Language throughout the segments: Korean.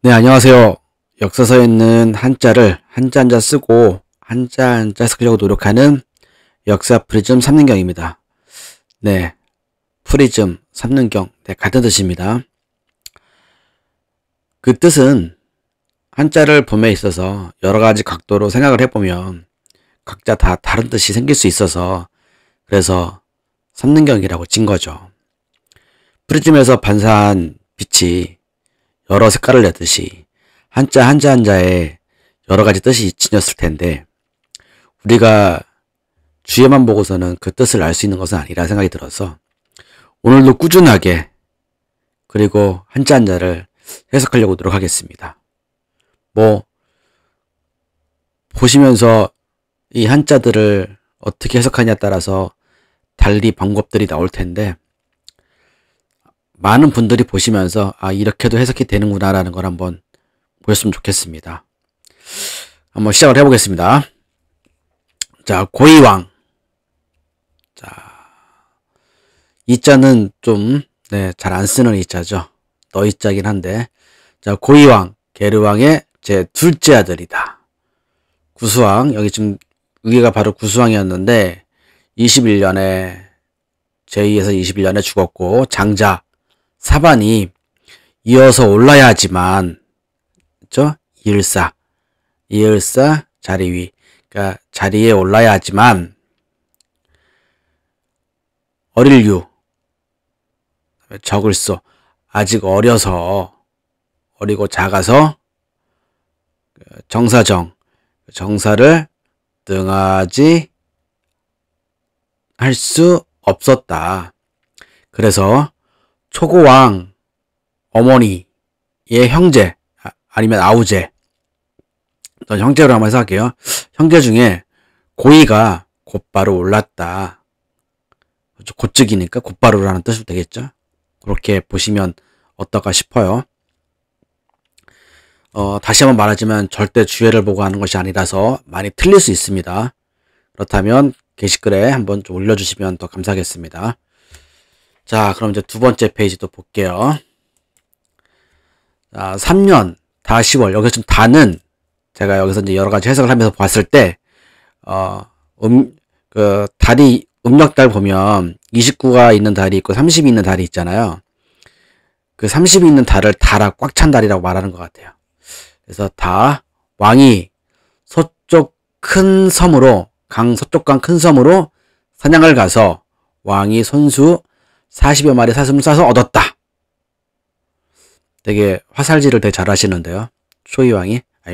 네, 안녕하세요. 역사서에 있는 한자를 한자 한자 쓰고 한자 한자 쓰려고 노력하는 역사 프리즘 삼는경입니다. 네, 프리즘 삼는경, 네, 같은 뜻입니다. 그 뜻은 한자를 봄에 있어서 여러 가지 각도로 생각을 해보면 각자 다 다른 뜻이 생길 수 있어서 그래서 삼는경이라고 진 거죠. 프리즘에서 반사한 빛이 여러 색깔을 내듯이 한자 한자에 여러 가지 뜻이 지녔을 텐데 우리가 주에만 보고서는 그 뜻을 알 수 있는 것은 아니라 생각이 들어서 오늘도 꾸준하게 그리고 한자 한자를 해석하려고 노력하겠습니다. 보시면서 이 한자들을 어떻게 해석하냐에 따라서 달리 방법들이 나올 텐데 많은 분들이 보시면서 이렇게도 해석이 되는구나 라는 걸 한번 보셨으면 좋겠습니다. 한번 시작을 해보겠습니다. 자, 고이왕. 자, 이자는 좀 잘 안 쓰는 이자죠. 너이자긴 한데, 자, 고이왕, 계르왕의 제 둘째 아들이다. 구수왕, 여기 지금 위가 바로 구수왕이었는데 21년에 제2에서 21년에 죽었고 장자 사반이 이어서 올라야 하지만, 그쵸? 이을사 자리 위. 그러니까 자리에 올라야 하지만, 어릴유, 적을소, 아직 어려서, 어리고 작아서, 정사를 등하지 할 수 없었다. 그래서, 초고왕 어머니의 형제 아니면 아우제, 형제로 한번 해석할게요. 형제 중에 고이가 곧바로 올랐다. 곧즉이니까 곧바로라는 뜻으로 되겠죠. 그렇게 보시면 어떨까 싶어요. 다시 한번 말하지만 절대 주예를 보고 하는 것이 아니라서 많이 틀릴 수 있습니다. 그렇다면 게시글에 한번 좀 올려주시면 더 감사하겠습니다. 자, 그럼 이제 두 번째 페이지 또 볼게요. 자, 3년, 다 10월. 여기서 좀 다는 제가 여기서 이제 여러 가지 해석을 하면서 봤을 때, 달이, 음력달 보면 29가 있는 달이 있고 30이 있는 달이 있잖아요. 그 30이 있는 달을 달아 꽉 찬 달이라고 말하는 것 같아요. 그래서 왕이 서쪽 큰 섬으로, 서쪽강 큰 섬으로 사냥을 가서 왕이 손수 40여 마리 사슴을 쏴서 얻었다. 되게 화살질을 되게 잘 하시는데요.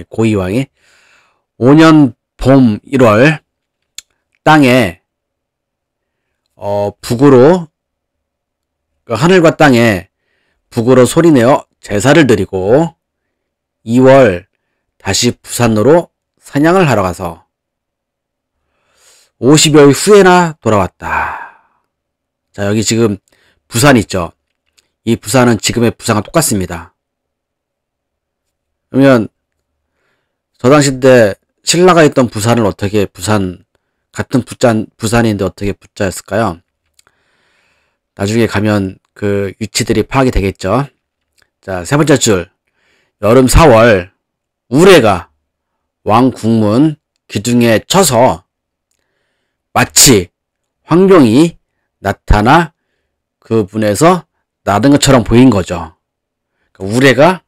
고이왕이 5년 봄 1월 땅에 북으로, 하늘과 땅에 북으로 소리내어 제사를 드리고 2월 다시 부산으로 사냥을 하러 가서 50여일 후에나 돌아왔다. 자, 여기 지금 부산 있죠. 이 부산은 지금의 부산과 똑같습니다. 그러면 저 당시 때 신라가 있던 부산을 어떻게 같은 부산인데 어떻게 부자였을까요? 나중에 가면 그 위치들이 파악이 되겠죠. 자, 세 번째 줄. 여름 4월 우레가 왕 국문 기둥에 쳐서 마치 황룡이 나타나 그 분에서 나든 것처럼 보인 거죠. 우레가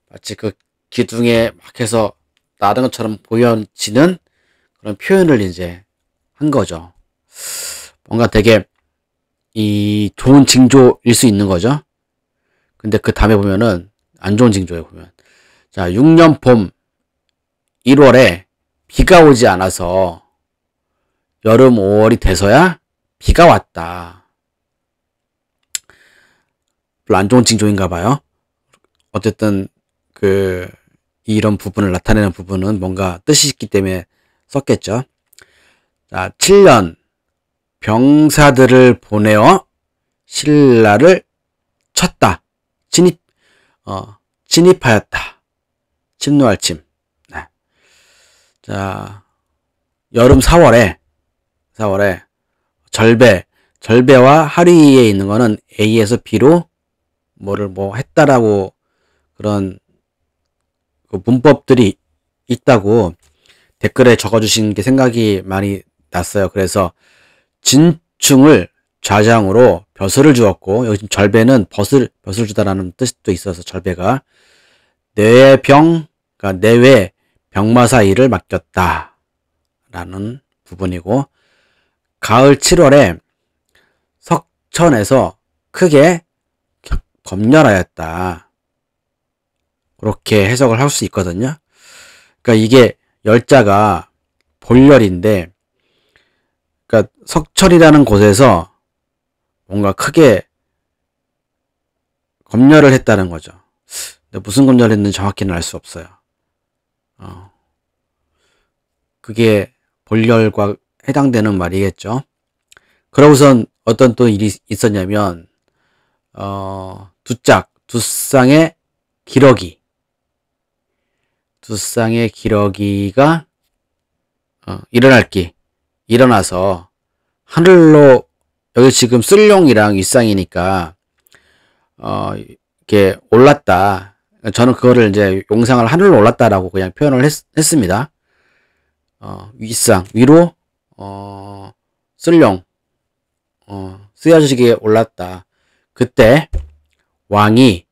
마치 그 기둥에 막 해서 나든 것처럼 보여지는 그런 표현을 이제 한 거죠. 뭔가 되게 좋은 징조일 수 있는 거죠. 근데 그 다음에 보면은 안 좋은 징조에 보면, 자, 6년 봄 1월에 비가 오지 않아서 여름 5월이 돼서야 비가 왔다. 별로 안 좋은 징조인가 봐요. 어쨌든 이런 부분을 나타내는 부분은 뭔가 뜻이 있기 때문에 썼겠죠. 자, 7년 병사들을 보내어 신라를 쳤다. 진입하였다. 침노할 침. 네. 자, 여름 4월에 절배와 하리에 있는 거는 A에서 B로 뭐를 했다라고 그런 그 문법들이 있다고 댓글에 적어주신 게 생각이 많이 났어요. 그래서 진충을 좌장으로 벼슬을 주었고, 여기 지금 절배는 벼슬 주다라는 뜻도 있어서 절배가 뇌병, 그러니까 내외 병마사 일을 맡겼다 라는 부분이고, 가을 7월에 석천에서 크게 검열하였다. 그렇게 해석을 할 수 있거든요. 그러니까 이게 열자가 볼열인데, 그러니까 석천이라는 곳에서 뭔가 크게 검열을 했다는 거죠. 근데 무슨 검열을 했는지 정확히는 알 수 없어요. 그게 볼열과 해당되는 말이겠죠. 그러고선 어떤 또 일이 있었냐면, 두쌍의 기러기. 두쌍의 기러기가, 일어나서 하늘로, 여기 지금 쓸룡이랑 윗쌍이니까, 이렇게 올랐다. 저는 그거를 이제 용상을 하늘로 올랐다라고 그냥 표현을 했습니다. 윗상, 위로, 쓸룡, 쓰여지게 올랐다. 그때 왕이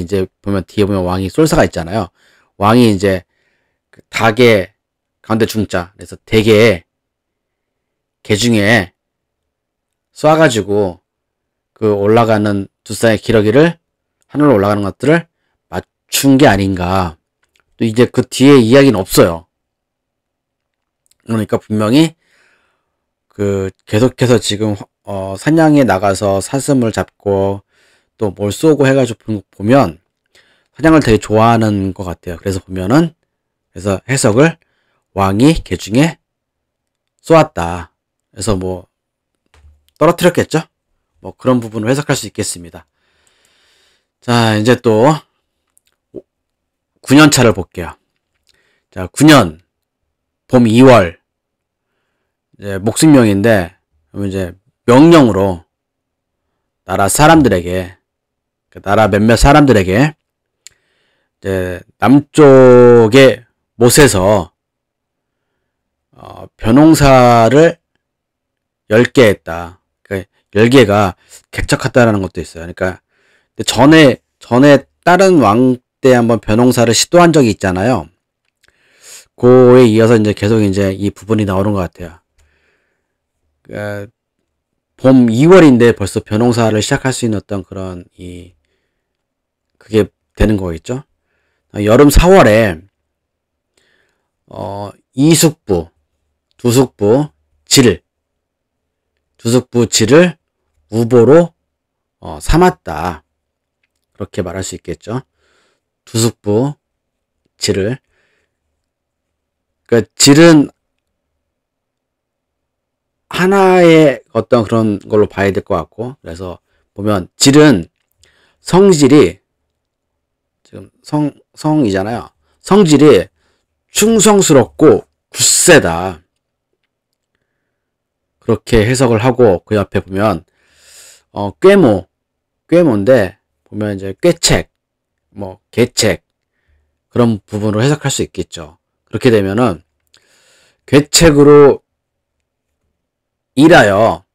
이제 보면 뒤에 보면 왕이 쏠사가 있잖아요. 왕이 이제 그 닭의 가운데 중자, 그래서 대게에 개 중에 쏴가지고 그 올라가는 두 쌍의 기러기를 하늘로 올라가는 것들을 맞춘 게 아닌가. 또 이제 그 뒤에 이야기는 없어요. 그러니까 분명히 그 계속해서 지금 사냥에 나가서 사슴을 잡고 또 뭘 쏘고 해가지고 보면 사냥을 되게 좋아하는 것 같아요. 그래서 보면은 그래서 해석을 왕이 개 중에 쏘았다. 그래서 뭐 떨어뜨렸겠죠? 뭐 그런 부분을 해석할 수 있겠습니다. 자, 이제 또 9년차를 볼게요. 자, 9년 봄 2월 이제 목승명인데 이제 명령으로 나라 사람들에게 나라 몇몇 사람들에게 이제 남쪽의 못에서 벼농사를 10개 했다. 그러니까 10개가 개척했다라는 것도 있어요. 그러니까 전에 다른 왕 때 한번 벼농사를 시도한 적이 있잖아요. 그에 이어서 이제 계속 이제 이 부분이 나오는 것 같아요. 봄 2월인데 벌써 벼농사를 시작할 수 있는 어떤 그런 그게 되는 거겠죠. 여름 4월에 이숙부, 두숙부, 질을 우보로 삼았다. 그렇게 말할 수 있겠죠. 두숙부, 질을. 그러니까 질은 하나의 어떤 그런 걸로 봐야 될 것 같고, 그래서 보면 질은 성질이 지금 성이잖아요. 성질이 충성스럽고 굳세다. 그렇게 해석을 하고 그 옆에 보면 꾀모인데 보면 이제 꾀책, 뭐 계책 그런 부분으로 해석할 수 있겠죠. 그렇게 되면은 꾀책으로 일하여,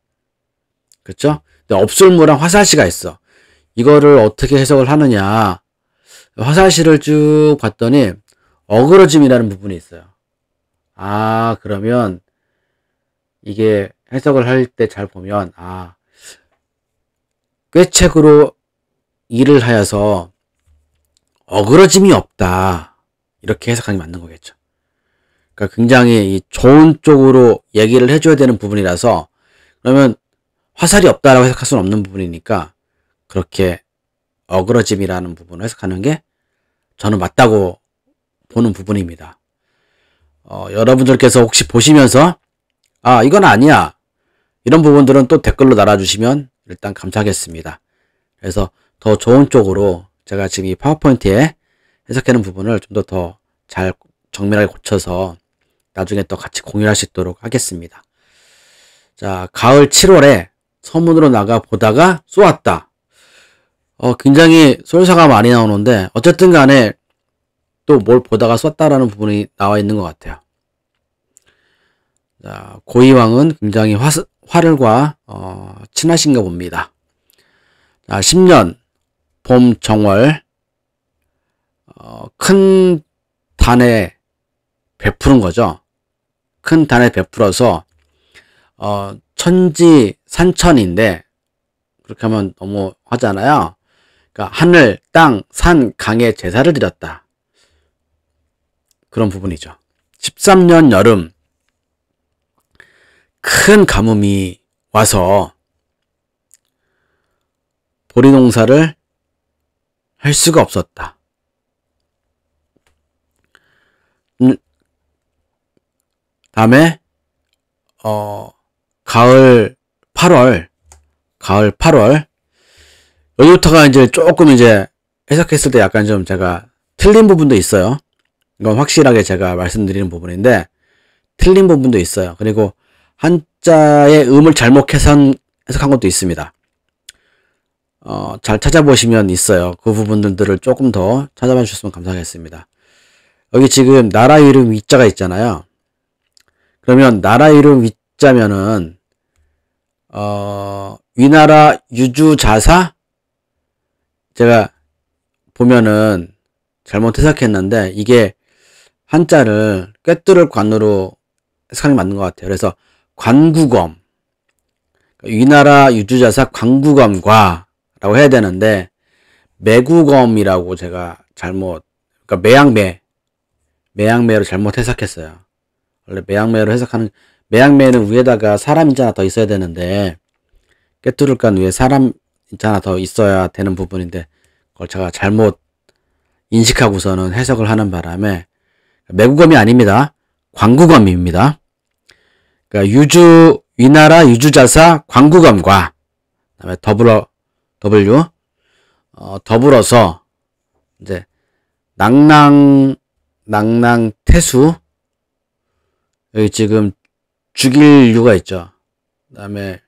그렇죠? 근데 업술무랑 화살시가 있어. 이거를 어떻게 해석을 하느냐? 화살시를 쭉 봤더니 어그러짐이라는 부분이 있어요. 아, 그러면 이게 해석을 할 때 잘 보면 꾀책으로 일을 하여서 어그러짐이 없다. 이렇게 해석하기 맞는 거겠죠. 그러니까 굉장히 좋은 쪽으로 얘기를 해줘야 되는 부분이라서, 그러면 화살이 없다라고 해석할 수는 없는 부분이니까 그렇게 어그러짐이라는 부분을 해석하는 게 저는 맞다고 보는 부분입니다. 여러분들께서 혹시 보시면서 이건 아니야, 이런 부분들은 또 댓글로 달아주시면 일단 감사하겠습니다. 그래서 더 좋은 쪽으로 제가 지금 이 파워포인트에 해석하는 부분을 좀 더 잘 정밀하게 고쳐서 나중에 또 같이 공유할 수 있도록 하겠습니다. 자, 가을 7월에 서문으로 나가 보다가 쏘았다. 굉장히 쏠사가 많이 나오는데 어쨌든 간에 또 뭘 보다가 썼다라는 부분이 나와 있는 것 같아요. 자, 고이왕은 굉장히 화를과 친하신가 봅니다. 자, 10년 봄 정월 큰 단에 베푸는 거죠. 큰 단에 베풀어서 천지 산천인데 그렇게 하면 너무 하잖아요. 그러니까 하늘, 땅, 산, 강에 제사를 드렸다. 그런 부분이죠. 13년 여름 큰 가뭄이 와서 보리 농사를 할 수가 없었다. 다음에 가을 8월 여기부터가 이제 조금 이제 해석했을 때 약간 좀 제가 틀린 부분도 있어요. 이건 확실하게 제가 말씀드리는 부분인데 틀린 부분도 있어요. 그리고 한자의 음을 잘못 해석한 것도 있습니다. 잘 찾아보시면 있어요. 그 부분들을 조금 더 찾아봐 주셨으면 감사하겠습니다. 여기 지금 나라 이름 위자가 있잖아요. 그러면 나라 이름 위자면은 위나라 유주자사 제가 보면은 잘못 해석했는데 이게 한자를 꿰뚫을 관으로 해석이 맞는 것 같아요. 그래서 관구검 위나라 유주자사 관구검과 라고 해야 되는데 매구검이라고 제가 잘못 그러니까 매양매로 잘못 해석했어요. 원래 매양매로 해석하는 매양매는 위에다가 사람 인자 하나 더 있어야 되는데 꿰뚫을 간 위에 사람 인자 하나 더 있어야 되는 부분인데 그걸 제가 잘못 인식하고서는 해석을 하는 바람에 매구검이 아닙니다. 관구검입니다. 그러니까 위나라 유주자사 관구검과 그다음에 더불어서 이제 낭낭태수 여기 지금 죽일 유가 있죠. 그다음에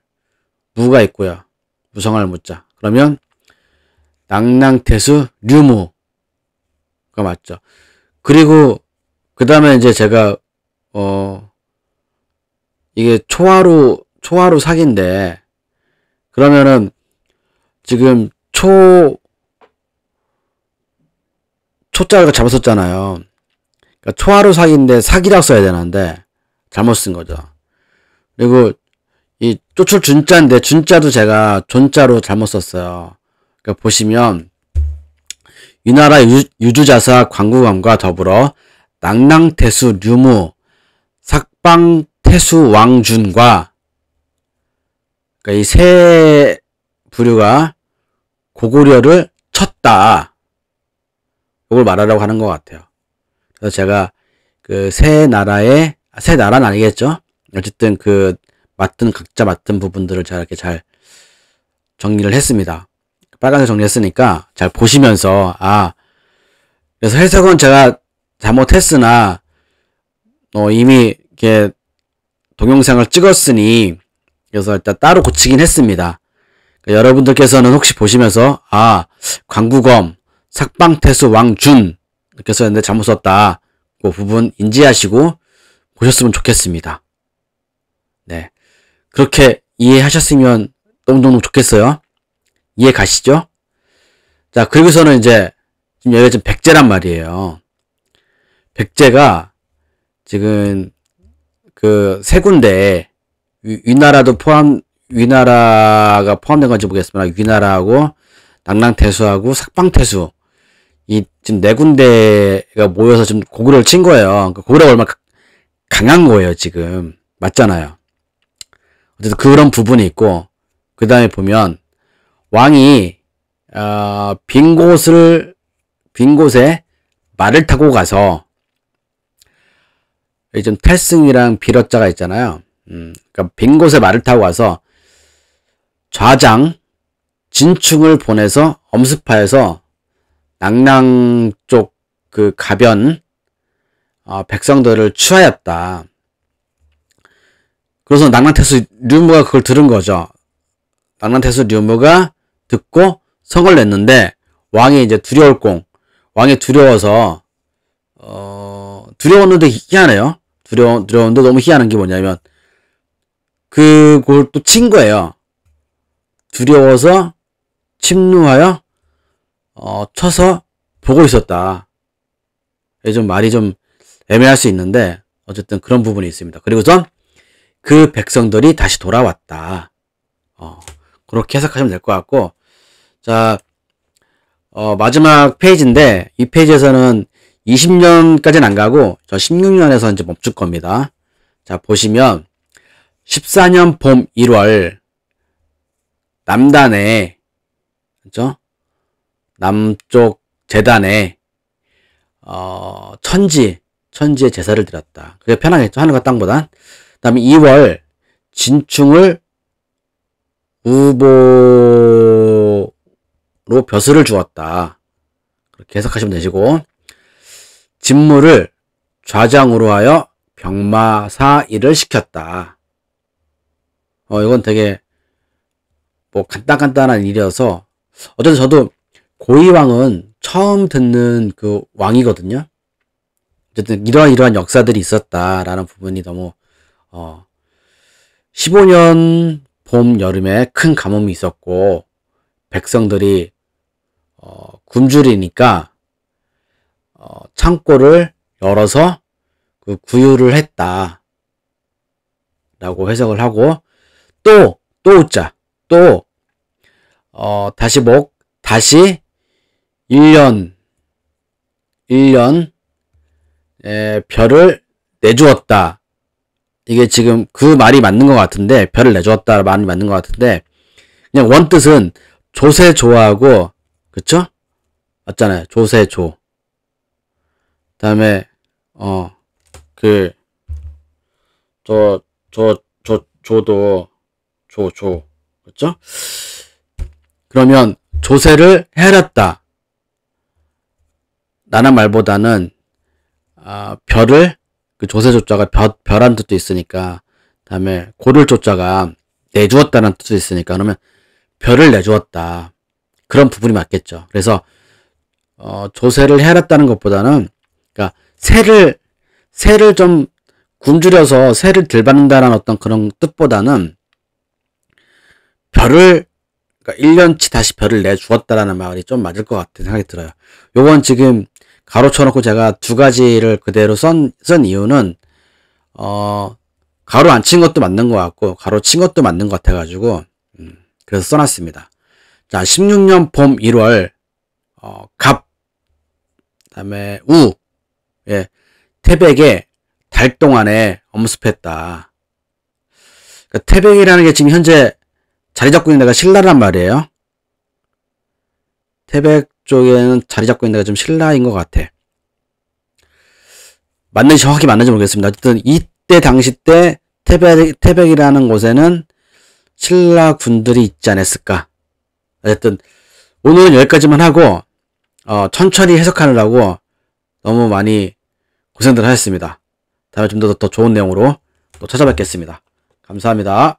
무가 있고요. 무성할 무자. 그러면 낭낭태수 류무가 맞죠. 그리고 그 다음에 이제 제가 이게 초하루 사기인데 그러면은 지금 초자가 잘못 썼잖아요. 그러니까 초하루 사기인데 사기라고 써야 되는데 잘못 쓴 거죠. 그리고 이 쫓을 준자인데 준자도 제가 존자로 잘못 썼어요. 그러니까 보시면 위나라 유주자사 관구검과 더불어 낭낭태수 류무 삭방태수 왕준과 그러니까 이 세 부류가 고구려를 쳤다. 이걸 말하려고 하는 것 같아요. 그래서 제가 그 세 나라는 아니겠죠? 어쨌든 그 각자 맡은 부분들을 제가 이렇게 잘 정리를 했습니다. 빨간색 정리했으니까 잘 보시면서 그래서 해석은 제가 잘못했으나 이미 이렇게 동영상을 찍었으니 그래서 일단 따로 고치긴 했습니다. 그러니까 여러분들께서는 혹시 보시면서 관구검 삭방태수 왕준 이렇게 썼는데 잘못 썼다. 그 부분 인지하시고 보셨으면 좋겠습니다. 네, 그렇게 이해하셨으면 너무너무 좋겠어요. 이해 가시죠? 자, 그리고서는 이제 지금 여기가 지금 백제란 말이에요. 백제가 지금 그 세 군데 위나라가 포함된 건지 모르겠습니다. 위나라하고 낭낭태수하고 삭방태수 이 지금 네 군데가 모여서 지금 고구려를 친 거예요. 그러니까 고구려가 얼마나 강한 거예요, 지금. 맞잖아요. 어쨌든 그런 부분이 있고, 그 다음에 보면, 왕이, 빈 곳에 말을 타고 가서, 여기 좀 탈승이랑 비러자가 있잖아요. 그러니까 빈 곳에 말을 타고 가서, 좌장, 진충을 보내서 엄습하여서, 낭낭 쪽 그 가변, 백성들을 취하였다. 그래서 낭낭태수 류무가 그걸 들은 거죠. 낭낭태수 류무가 듣고 성을 냈는데 왕이 이제 왕이 두려워서 두려웠는데 희한해요. 두려웠는데 너무 희한한 게 뭐냐면, 그걸 또 친 거예요. 두려워서, 침누하여, 쳐서 보고 있었다. 좀 말이 좀 애매할 수 있는데, 어쨌든 그런 부분이 있습니다. 그리고선, 그 백성들이 다시 돌아왔다. 그렇게 해석하시면 될 것 같고, 자, 마지막 페이지인데, 이 페이지에서는 20년까지는 안 가고, 저 16년에서 이제 멈출 겁니다. 자, 보시면, 14년 봄 1월, 남단에, 그죠? 남쪽 재단에, 천지의 제사를 드렸다. 그게 편하겠죠? 하늘과 땅보단. 그 다음에 2월, 진충을 우보로 벼슬을 주었다. 그렇게 해석하시면 되시고, 진무를 좌장으로 하여 병마사일을 시켰다. 이건 되게 뭐 간단한 일이어서, 어쨌든 저도 고이왕은 처음 듣는 그 왕이거든요. 어쨌든 이러한 역사들이 있었다라는 부분이 너무 15년 봄 여름에 큰 가뭄이 있었고 백성들이 굶주리니까 창고를 열어서 그 구유를 했다 라고 해석을 하고, 또 우자 다시 1년 별을 내주었다. 이게 지금 그 말이 맞는 것 같은데, 별을 내주었다 말이 맞는 것 같은데, 그냥 원뜻은 조세조하고, 그쵸? 맞잖아요. 조세조. 다음에, 그쵸? 그러면, 조세를 헤아렸다. 라는 말보다는, 별을, 그 조세조자가 별한 뜻도 있으니까, 다음에 고를 조자가 내주었다는 뜻도 있으니까, 그러면 별을 내주었다. 그런 부분이 맞겠죠. 그래서 조세를 헤아렸다는 것보다는, 그러니까 새를 좀 굶주려서 새를 덜 받는다는 어떤 그런 뜻보다는 별을, 그러니까 1년치 다시 별을 내주었다라는 말이 좀 맞을 것 같은 생각이 들어요. 요건 지금 가로 쳐놓고 제가 두 가지를 그대로 쓴 이유는, 가로 안 친 것도 맞는 것 같고, 가로 친 것도 맞는 것 같아가지고, 그래서 써놨습니다. 자, 16년 봄 1월, 갑, 다음에 태백에 달 동안에 엄습했다. 그러니까 태백이라는 게 지금 현재 자리 잡고 있는 데가 신라란 말이에요. 태백 쪽에는 자리 잡고 있는 데가 좀 신라인 것 같아. 맞는지 정확히 맞는지 모르겠습니다. 어쨌든 이때 당시 때 태백이라는 곳에는 신라 군들이 있지 않았을까. 어쨌든 오늘은 여기까지만 하고 천천히 해석하느라고 너무 많이 고생들 하셨습니다. 다음에 좀 더 좋은 내용으로 또 찾아뵙겠습니다. 감사합니다.